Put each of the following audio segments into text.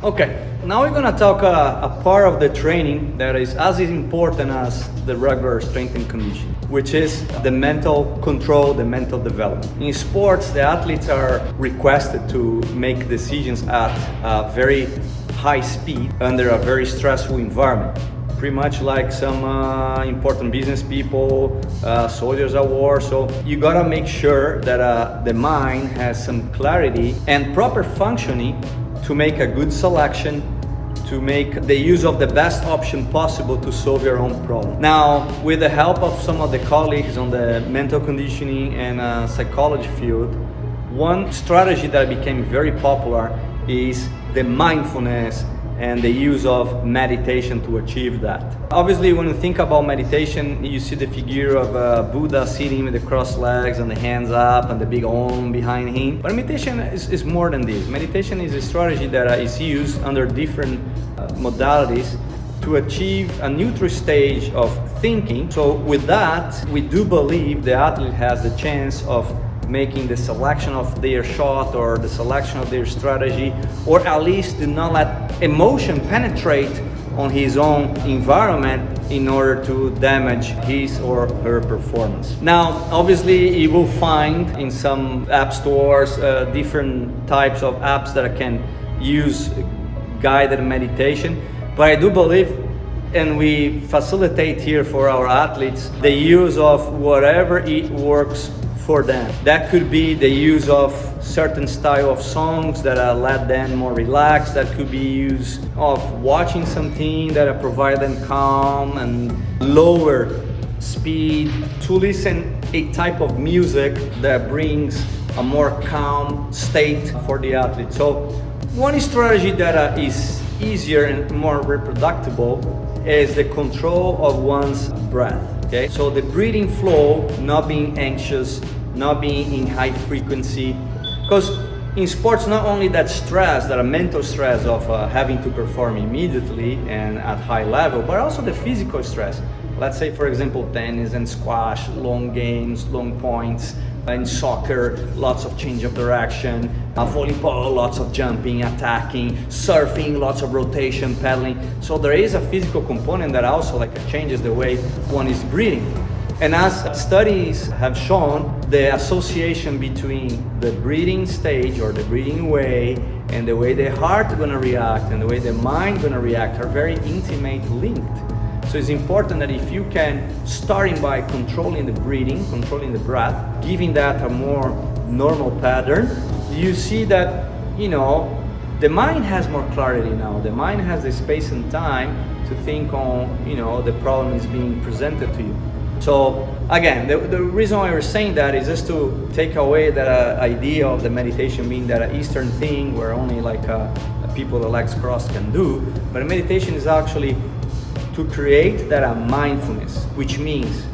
Okay, now we're gonna talk a part of the training that is as important as the regular strength and conditioning, which is the mental control, the mental development. In sports, the athletes are requested to make decisions at a very high speed under a very stressful environment. Pretty much like some important business people, soldiers at war. So you gotta make sure that the mind has some clarity and proper functioning to make a good selection, to make the use of the best option possible to solve your own problem. Now, with the help of some of the colleagues on the mental conditioning and psychology field, one strategy that became very popular is the mindfulness and the use of meditation to achieve that. Obviously, when you think about meditation, you see the figure of Buddha sitting with the crossed legs and the hands up and the big Om behind him. But meditation is more than this. Meditation is a strategy that is used under different modalities to achieve a neutral stage of thinking. So with that, we do believe the athlete has the chance of making the selection of their shot or the selection of their strategy, or at least do not let emotion penetrate on his own environment in order to damage his or her performance. Now, obviously, you will find in some app stores different types of apps that can use guided meditation, but I do believe, and we facilitate here for our athletes, the use of whatever it works for them. That could be the use of certain style of songs that let them more relaxed. That could be use of watching something that provide them calm and lower speed, to listen a type of music that brings a more calm state for the athlete. So one strategy that is easier and more reproducible is the control of one's breath. Okay, so the breathing flow, not being anxious, not being in high frequency, because in sports, not only that stress, that a mental stress of having to perform immediately and at high level, but also the physical stress. Let's say, for example, tennis and squash, long games, long points. In soccer, lots of change of direction. Volleyball, lots of jumping, attacking. Surfing, lots of rotation, paddling. So there is a physical component that also changes the way one is breathing. And as studies have shown, the association between the breathing stage or the breathing way and the way the heart is gonna react and the way the mind gonna react are very intimately linked. So it's important that if you can, starting by controlling the breathing, controlling the breath, giving that a more normal pattern, you see that, the mind has more clarity now. The mind has the space and time to think on, the problem is being presented to you. So again, the reason why we're saying that is just to take away that idea of the meditation being that Eastern thing where only people with legs crossed can do. But meditation is actually to create that mindfulness, which means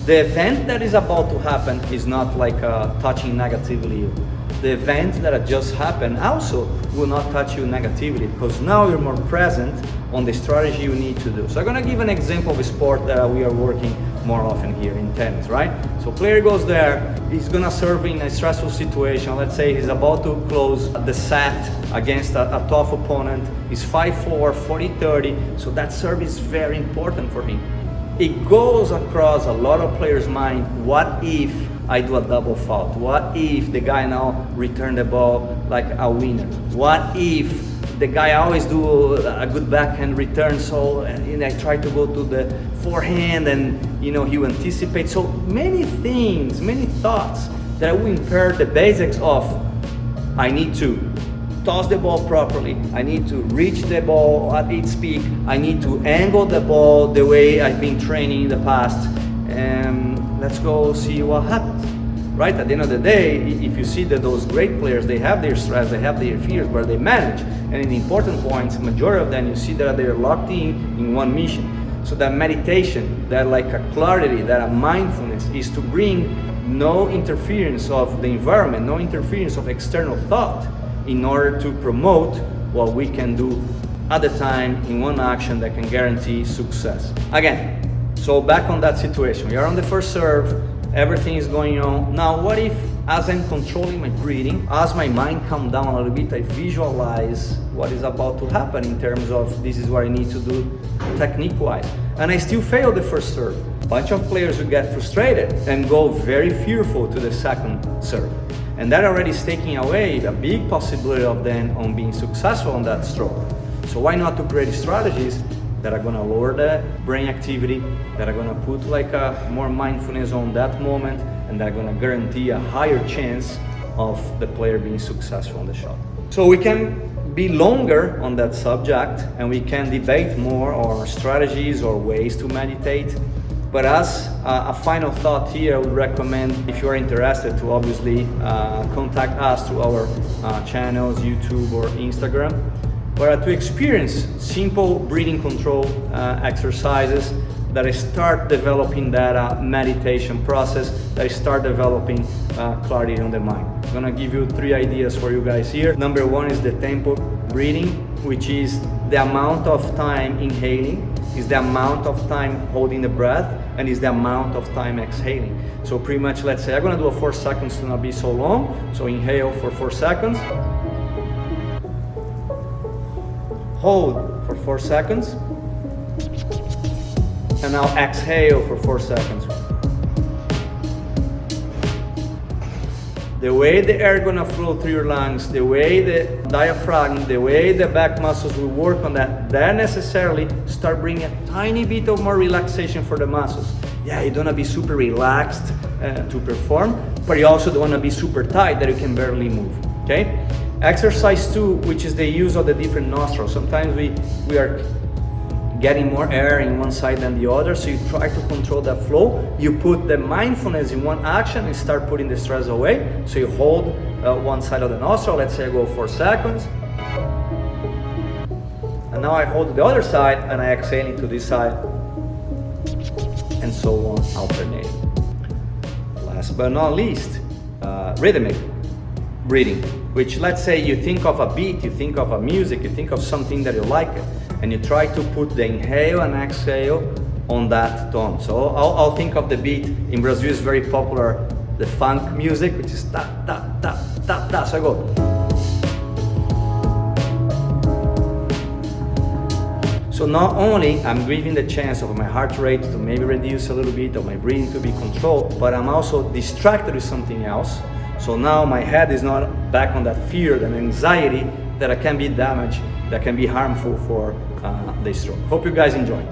the event that is about to happen is not touching negatively. The event that just happened also will not touch you negatively, because now you're more present on the strategy you need to do. So I'm gonna give an example of a sport that we are working more often here in tennis, right? So player goes there, he's gonna serve in a stressful situation. Let's say he's about to close the set against a tough opponent. He's 5-4, 40-30, so that serve is very important for him. It goes across a lot of players' mind, what if I do a double fault? What if the guy now return the ball like a winner? What if the guy always do a good backhand return, so I try to go to the forehand and he will anticipate. So many things, many thoughts that will impair the basics of I need to toss the ball properly, I need to reach the ball at its peak, I need to angle the ball the way I've been training in the past, and let's go see what happens. Right, at the end of the day, if you see that those great players, they have their stress, they have their fears, but they manage. And in the important points, majority of them, you see that they're locked in one mission. So that meditation, that a clarity, that a mindfulness is to bring no interference of the environment, no interference of external thought in order to promote what we can do at the time in one action that can guarantee success. Again, so back on that situation, we are on the first serve, everything is going on. Now, what if as I'm controlling my breathing, as my mind calms down a little bit, I visualize what is about to happen in terms of this is what I need to do technique-wise. And I still fail the first serve. A bunch of players will get frustrated and go very fearful to the second serve. And that already is taking away a big possibility of them on being successful on that stroke. So why not to create strategies that are gonna lower the brain activity, that are gonna put like a more mindfulness on that moment, and that are gonna guarantee a higher chance of the player being successful on the shot. So we can be longer on that subject and we can debate more on strategies or ways to meditate. But as a final thought here, I would recommend, if you are interested, to obviously contact us through our channels, YouTube or Instagram, but to experience simple breathing control exercises that start developing that meditation process, that start developing clarity on the mind. I'm gonna give you 3 ideas for you guys here. Number 1 is the tempo breathing, which is the amount of time inhaling, is the amount of time holding the breath, and is the amount of time exhaling. So pretty much, let's say I'm gonna do a 4 seconds to not be so long. So inhale for 4 seconds. Hold for 4 seconds. And now exhale for 4 seconds. The way the air gonna flow through your lungs, the way the diaphragm, the way the back muscles will work on that necessarily start bringing a tiny bit of more relaxation for the muscles. Yeah, you don't wanna be super relaxed to perform, but you also don't wanna be super tight that you can barely move, okay? Exercise 2, which is the use of the different nostrils. Sometimes we are getting more air in one side than the other, so you try to control that flow. You put the mindfulness in one action and start putting the stress away. So you hold one side of the nostril, let's say I go 4 seconds. And now I hold the other side and I exhale into this side, and so on, alternating. Last but not least, rhythmic breathing, which, let's say you think of a beat, you think of a music, you think of something that you like, and you try to put the inhale and exhale on that tone. So I'll think of the beat. In Brazil is very popular, the funk music, which is ta ta ta ta ta. So I go. So not only I'm giving the chance of my heart rate to maybe reduce a little bit, of my breathing to be controlled, but I'm also distracted with something else. So now my head is not back on that fear, that anxiety that can be damaged, that can be harmful for the stroke. Hope you guys enjoyed.